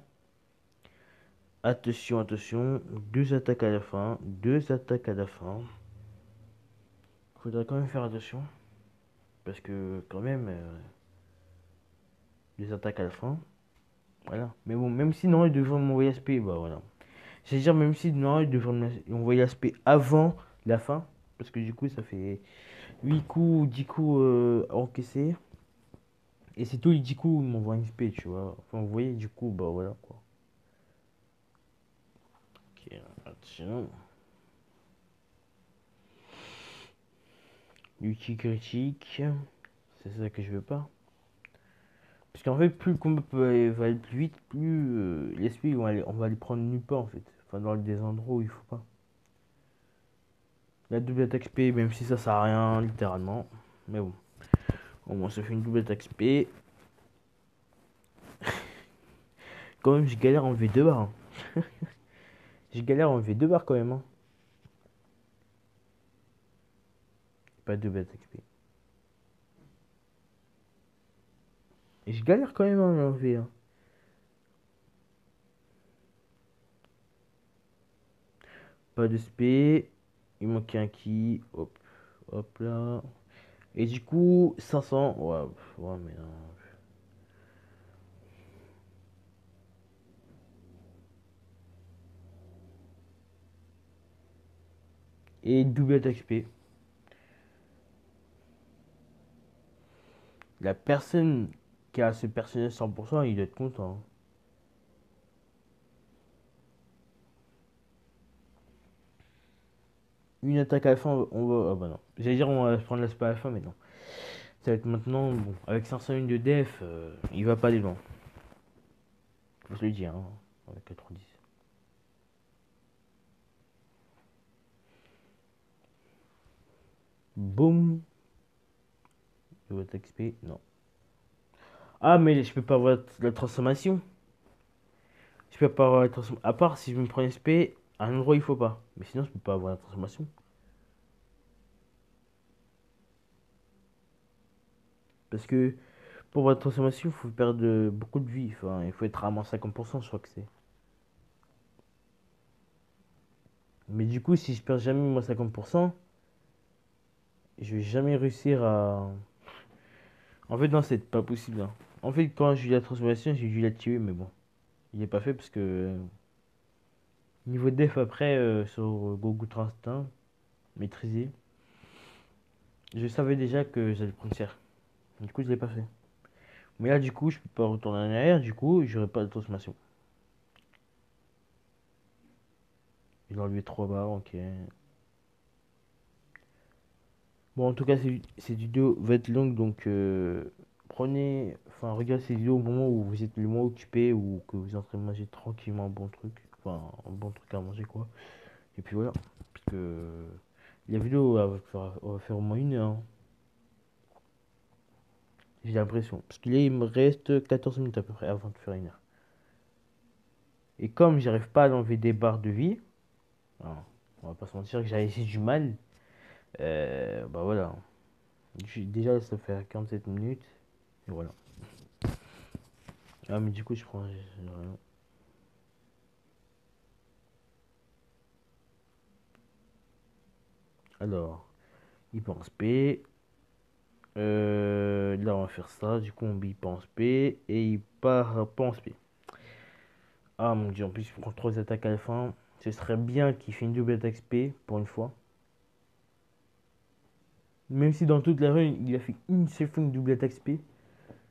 [SPEAKER 1] Attention, attention. 2 attaques à la fin. 2 attaques à la fin. Faudrait quand même faire attention. Parce que quand même, 2 attaques à la fin. Voilà. Mais bon, même si non, il devrait m'envoyer SP, bah voilà. C'est-à-dire, même si non, il devrait m'envoyer SP avant la fin. Parce que du coup, ça fait 8 coups, 10 coups encaissés. Et c'est tous les 10 coups, il m'envoie une SP, tu vois. Enfin, vous voyez, du coup, bah voilà quoi. Ok, attention. Ulti critique. C'est ça que je veux pas. Parce qu'en fait, plus le combat va aller plus vite, plus les SP, on va les prendre nulle part en fait. Enfin, dans des endroits où il faut pas. La double attaque SP, même si ça sert à rien, littéralement. Mais bon. Au moins, ça fait une double attaque SP. Quand même, je galère à enlever 2 barres, hein. Je galère à enlever 2 barres quand même, hein. Pas de double attaque SP. Et je galère quand même à enlever, hein. Pas de SP. Il manquait un ki. Hop. Hop là. Et du coup, 500. Ouais, ouais mais non. Et double attaque SP. La personne qui a ce personnage 100%, il doit être content, hein. Une attaque à la fin, on va. Ah bah non. J'allais dire on va prendre l'aspect à la fin, mais non. Ça va être maintenant, bon, avec 501 de def, il va pas aller loin. Faut se le dire, hein, avec 90. Boum. Je vais XP, non. Ah, mais je peux pas avoir la transformation. Je peux pas avoir la transformation. À part si je me prends SP, à un endroit il faut pas. Mais sinon, je peux pas avoir la transformation. Parce que pour avoir la transformation, il faut perdre beaucoup de vie. Enfin, il faut être à moins 50%, je crois que c'est. Mais du coup, si je perds jamais moins 50%, je vais jamais réussir à. En fait, non, c'est pas possible, hein. En fait, quand j'ai eu la transformation, j'ai dû la tuer, mais bon. Il est pas fait parce que. Niveau def après, sur Goku Instinct, maîtrisé, je savais déjà que j'allais prendre cher. Du coup, je l'ai pas fait. Mais là, du coup, je peux pas retourner en arrière, du coup, j'aurai pas de transformation. Il a enlevé 3 barres, ok. Bon, en tout cas, cette vidéo va être longue, donc prenez, enfin, regardez cette vidéo au moment où vous êtes le moins occupé ou que vous êtes en train de manger tranquillement un bon truc, enfin, un bon truc à manger, quoi. Et puis voilà, parce que la vidéo va faire au moins 1 heure, hein. J'ai l'impression. Parce qu'il il me reste 14 minutes à peu près avant de faire 1 heure. Et comme j'arrive pas à enlever des barres de vie, hein, on va pas se mentir que j'ai essayé du mal, bah voilà. Déjà, ça fait 47 minutes. Et voilà. Ah, mais du coup, je prends rien. Alors, il pense P. Là, on va faire ça. Du coup, il pense P. Et il part pense P. Ah mon dieu, en plus, il prend 3 attaques à la fin. Ce serait bien qu'il fait une double attaque P pour une fois. Même si dans toute la run, il a fait une seule fois une double attaque SP.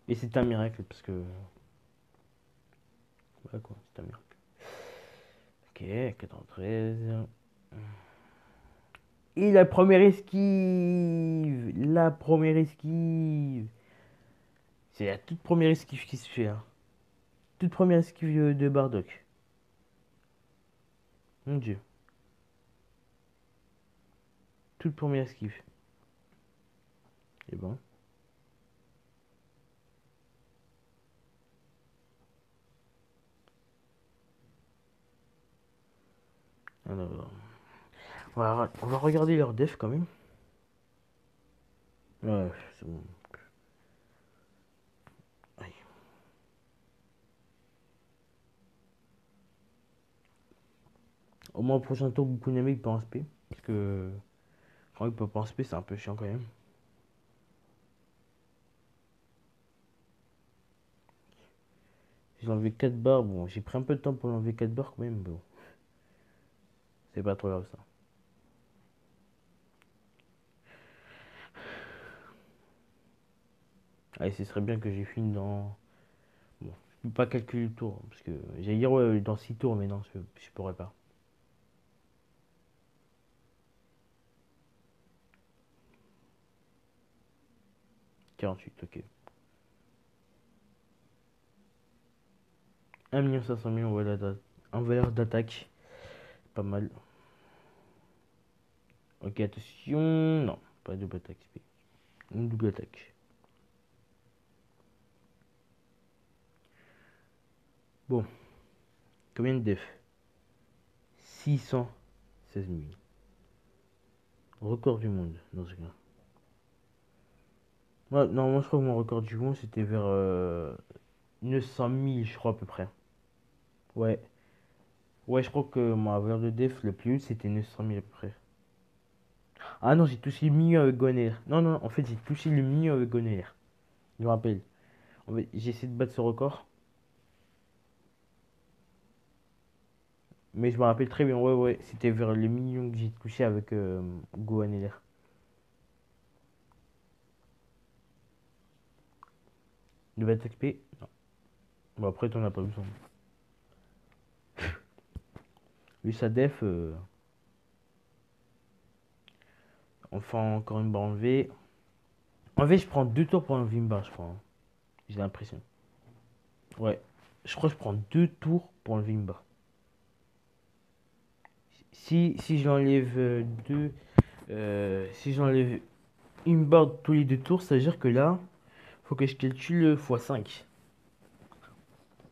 [SPEAKER 1] Et c'est un miracle parce que. Voilà quoi, c'est un miracle. Ok, 93. Et la première esquive. La première esquive. C'est la toute première esquive qui se fait, hein. Toute première esquive de Bardock. Mon dieu. Toute première esquive. Et bon. Alors. On va regarder leur def quand même. Ouais, c'est bon. Aïe. Au moins, au prochain tour, beaucoup de mecs peut en SP. Parce que. Quand il peut pas en SP, c'est un peu chiant quand même. J'ai enlevé 4 barres. Bon, j'ai pris un peu de temps pour enlever 4 barres quand même. Bon, c'est pas trop grave ça. Allez, ce serait bien que j'ai fini dans. Bon, je peux pas calculer le tour. Parce que j'allais dire ouais, dans 6 tours, mais non, je pourrais pas. 48, ok. 1 500 000 en valeur d'attaque. Pas mal. Ok, attention. Non, pas double attaque. Une double attaque. Bon, combien de def? 616 000. Record du monde dans ce cas. Ouais, non, moi je crois que mon record du monde c'était vers 900 000, je crois à peu près. Ouais. Ouais, je crois que ma valeur de def le plus haut c'était 900 000 à peu près. Ah non, j'ai touché le milieu avec Goner. Non, non, en fait j'ai touché le milieu avec Goner. Je me rappelle. En fait, j'ai essayé de battre ce record. Mais je me rappelle très bien, ouais, ouais. C'était vers le million que j'ai touché avec Gohan. De battre XP. Non. Bon, après, t'en as pas besoin. Lui, sa def. Enfin, encore une barre enlevée. En fait, je prends 2 tours pour un Vimba, je crois, hein. J'ai l'impression. Ouais. Je crois que je prends 2 tours pour un Vimba. Si j'enlève deux. Si j'enlève une barre tous les 2 tours, ça veut dire que là, faut que je calcule x 5.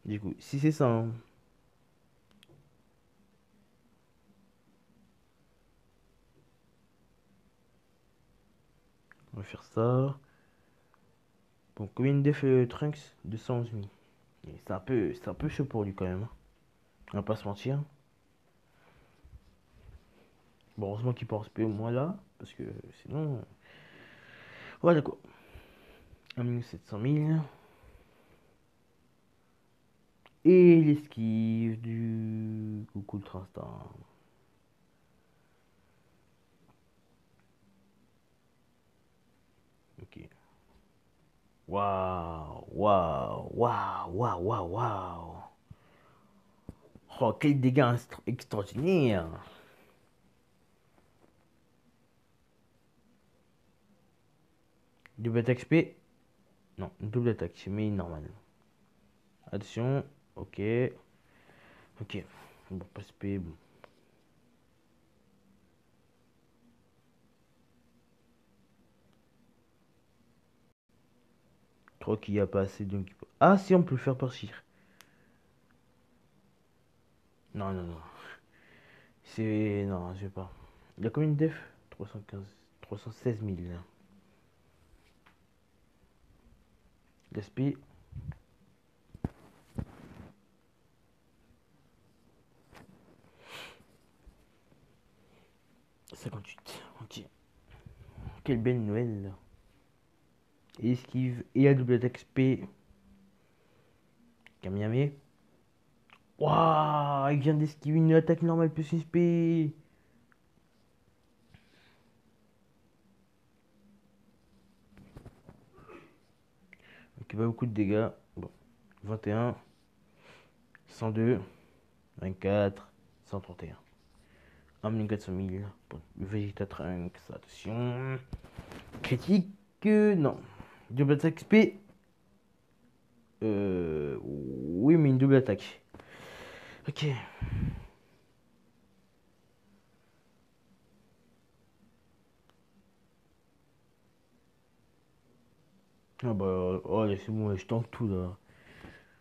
[SPEAKER 1] Du coup, si c'est ça, hein. On va faire ça. Bon, combien de def Trunks? 211 000. Et c'est un peu chaud pour lui quand même, hein. On va pas se mentir. Bon, heureusement qu'il pense peu au moins là, parce que sinon. Voilà quoi. 1 700 000. Et l'esquive du coucou le Trinstar. Ok. Waouh, waouh, waouh, waouh, waouh, waouh. Oh, quel dégât extraordinaire. Double attaque XP. Non, double attaque, mais normal. Attention, ok. Ok. Bon, pas SP, bon. Je crois qu'il n'y a pas assez donc. Ah, si, on peut le faire partir. Non, non, non. C'est. Non, je vais pas. Il y a combien de def? 315. 316 000. L'SP. 58. Ok. Quelle belle Noël. Et esquive. Et à double attaque XP. Kamiami. Waouh, il vient d'esquiver une attaque normale plus SP. Ok, pas beaucoup de dégâts. Bon. 21. 102. 24. 131. 1 400 000 pour le Vegeta Trunks. Attention. Critique. Non. Double attaque XP. Oui, mais une double attaque. Ok. Ah bah, oh, là, c'est bon, là, je tank tout là.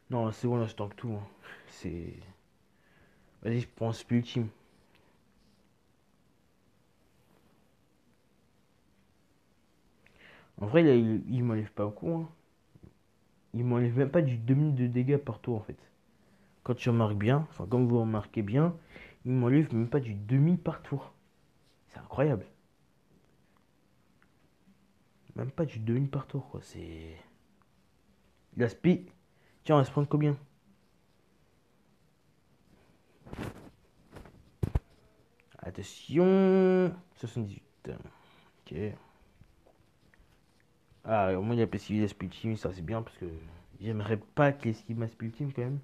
[SPEAKER 1] Non, c'est bon, là, je tank tout, hein. C'est. Vas-y, je prends ce ultime. En vrai, là, il m'enlève pas beaucoup, hein. Il m'enlève même pas du 2000 de dégâts par tour, en fait. Quand tu remarques bien, enfin, comme vous remarquez bien, il m'enlève même pas du 2000 par tour. C'est incroyable. Même pas du 2000 par tour, quoi. C'est. La spi. Tiens, on va se prendre combien? Attention. 78. Ok. Ah, au moins il a pas suivi la ça c'est bien parce que j'aimerais pas qu'il esquive ma Spultime quand même.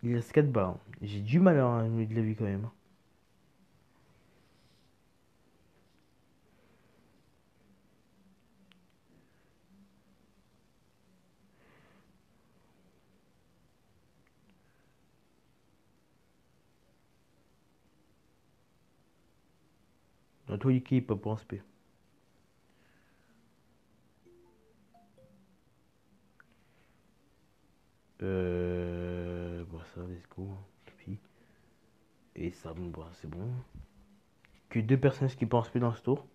[SPEAKER 1] Il reste 4 barres, hein. J'ai du mal à lui de la vie quand même, hein. Dans tous les cas, il peut pas en SP. Bon, ça, let's go. Et ça, bon, c'est bon. Que deux personnages qui pensent SP dans ce tour.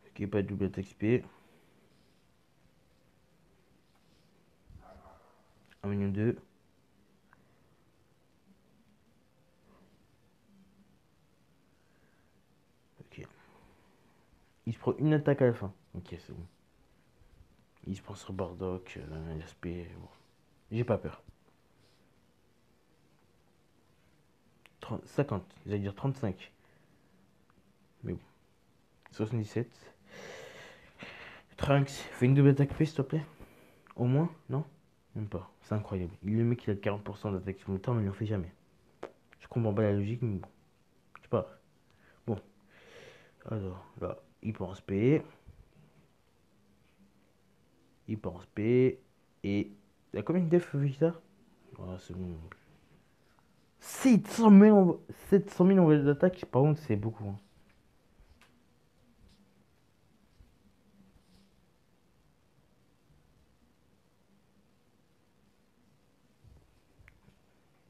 [SPEAKER 1] Ok, pas de double attaque XP. 1 million 2. Ok. Il se prend une attaque à la fin. Ok, c'est bon. Il se prend sur Bardock, SP. Bon. J'ai pas peur. 50, j'allais dire 35. Mais bon. 77. Trunks, fais une double attaque P s'il te plaît. Au moins, non? Même pas. C'est incroyable. Le mec il a 40% d'attaque simultanée mais il en fait jamais. Je comprends pas la logique, mais bon. sais pas. Bon, alors là, il pense P. Il pense P. Et. Il y a combien de def Vegeta? Ah, c'est bon. 700 000 envoyés d'attaque, par contre, c'est beaucoup, hein.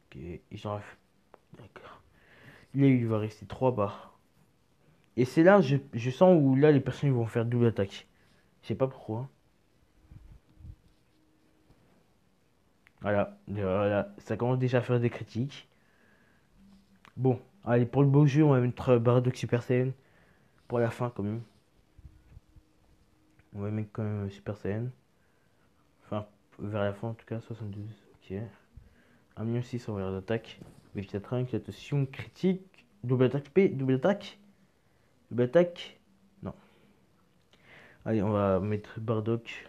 [SPEAKER 1] Ok, d'accord. Là, il va rester 3 barres. Et c'est là, je sens où là, les personnes vont faire double attaque. Je sais pas pourquoi. Voilà, voilà, ça commence déjà à faire des critiques. Bon, allez, pour le beau jeu, on va mettre Bardock Super Saiyan. Pour la fin, quand même. On va mettre quand même Super Saiyan. Enfin, vers la fin, en tout cas, 72. Ok. 1,6 million en d'attaque. Vegeta Trunks, attention, critique. Double attaque P, double attaque. Double attaque. Non. Allez, on va mettre Bardock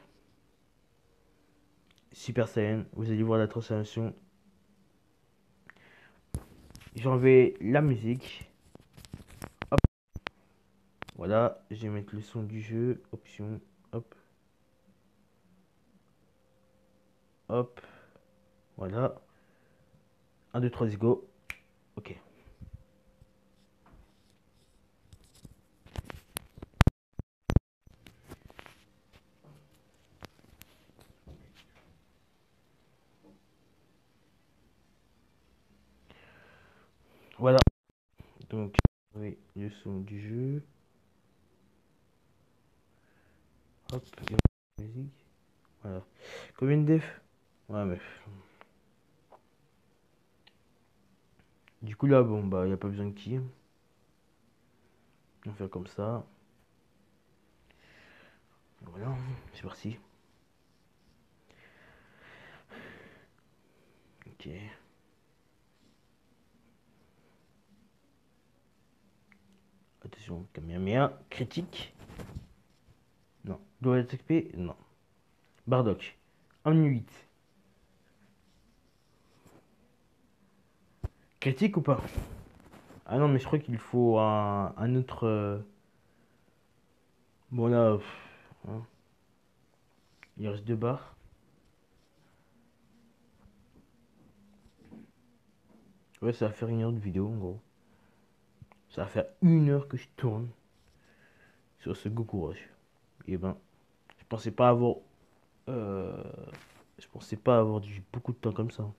[SPEAKER 1] Super Saiyan. Vous allez voir la transformation. J'ai enlevé la musique. Hop. Voilà, je vais mettre le son du jeu. Option. Hop. Hop. Voilà. 1, 2, 3, let's go. Ok. Voilà. Donc, oui, le son du jeu. Hop. La musique. Voilà. Combien de def? Ouais, mais. Du coup, là, bon, bah, il n'y a pas besoin de qui. On va faire comme ça. Voilà, c'est parti. Ok. Attention, Kamehameha, critique. Non. Doit être XP. Non. Bardock. 1,8. Critique ou pas? Ah non, mais je crois qu'il faut un autre. Bon, là. Hein. Il reste 2 barres. Ouais, ça va faire 1 heure de vidéo en gros. Ça va faire 1 heure que je tourne sur ce Goku Rush. Et ben, je pensais pas avoir. euh, je pensais pas avoir beaucoup de temps comme ça.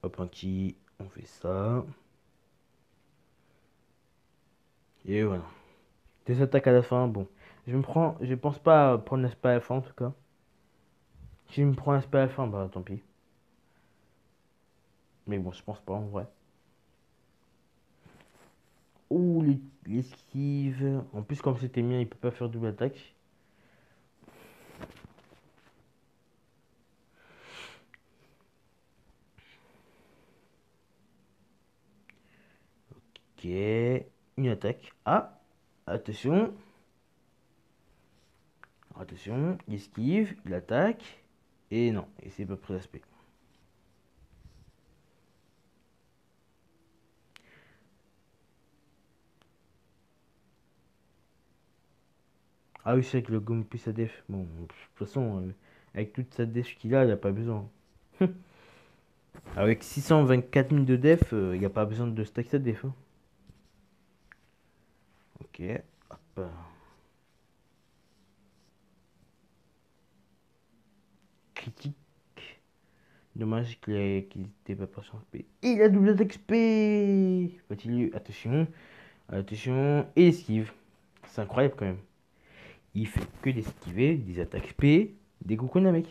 [SPEAKER 1] Hop, un petit. On fait ça. Et voilà. Des attaques à la fin, bon. Je pense pas prendre l'aspect à la fin en tout cas. Si je me prends l'aspect à la fin, bah tant pis. Mais bon, je pense pas en vrai. Ouh, l'esquive. En plus, comme c'était mien, il peut pas faire double attaque. Ok, une attaque. Ah, attention. Attention, il esquive, il attaque. Et non, et c'est pas pris l'aspect. Ah oui, c'est vrai que le Gomu plus sa def. Bon, de toute façon, avec toute sa def qu'il a, il a pas besoin. Avec 624 000 de def, il n'y a pas besoin de stack sa def, hein. Ok, hop. Critique. Dommage qu'il n'était pas patient. Il a double attaque XP. Faut-il attention, attention et esquive. C'est incroyable quand même. Il fait que d'esquiver des attaques P, des Goku Namek.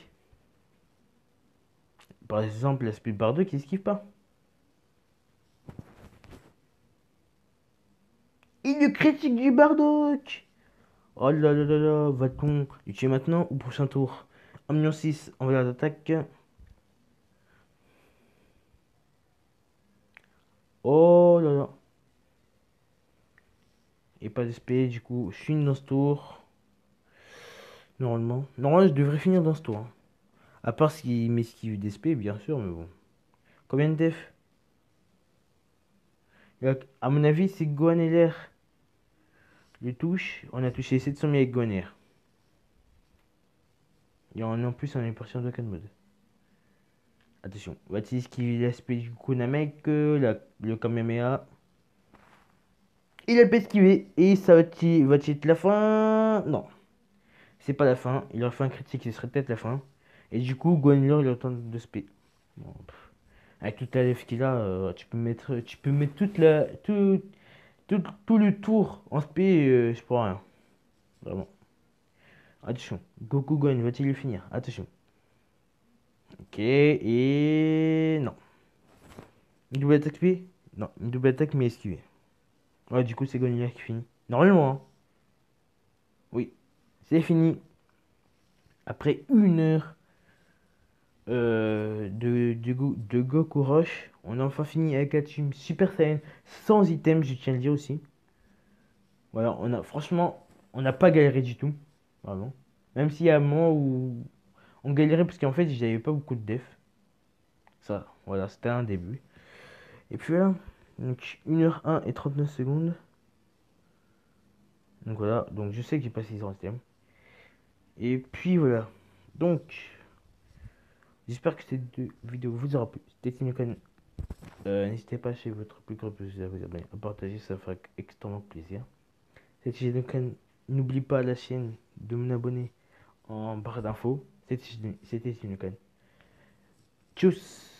[SPEAKER 1] Par exemple, la Speed Bardock qui esquive pas. Il le critique du Bardock. Oh là là là là, va-t-on le tuer maintenant ou prochain tour? 1,6 million envers l'attaque. Oh là là. Et pas d'SP, du coup, je suis dans ce tour. Normalement. Normalement, je devrais finir dans ce tour, hein. À part s'il m'esquive d'SP, bien sûr, mais bon. Combien de def? À mon avis, c'est Gohan et l'air. Le touche. On a touché 700 000 avec Gohan et l'air. Et en plus, on est parti en Dokkan mode. Attention. Va-t-il esquiver l'aspect du Kunamek, le Kamehameha? Il a pas esquivé. Et ça va-t-il être la fin? Non. C'est pas la fin. Il aurait fait un critique, ce serait peut-être la fin. Et du coup, Gohan il a le temps de spé. Bon, avec toute la def qu'il a, tu peux mettre tout le tour en spé, je pour rien. Vraiment. Attention. Goku Gohan, va-t-il le finir? Attention. Ok, et non. Une double attaque spé? Non, une double attaque mais esquivée. Ouais, du coup, c'est Gohan qui finit. Normalement, hein. Oui, c'est fini. Après 1 heure de Goku Rush, on a enfin fini avec la team Super Saiyan sans item, je tiens à le dire aussi. Voilà, franchement, on n'a pas galéré du tout. Vraiment. Même s'il y a un moment où on galérait parce qu'en fait, j'avais pas beaucoup de def. Ça, voilà, c'était un début. Et puis là, donc 1h1 et 39 secondes. Donc voilà, donc je sais que j'ai passé 6 système. Et puis voilà. Donc, j'espère que cette vidéo vous aura plu. C'était Tinokan. N'hésitez pas chez votre plus grand plaisir à vous abonner, à partager, ça fera extrêmement plaisir. C'était Tinokan. N'oublie pas la chaîne de m'abonner en barre d'infos. C'était Tinokan. Tchuss.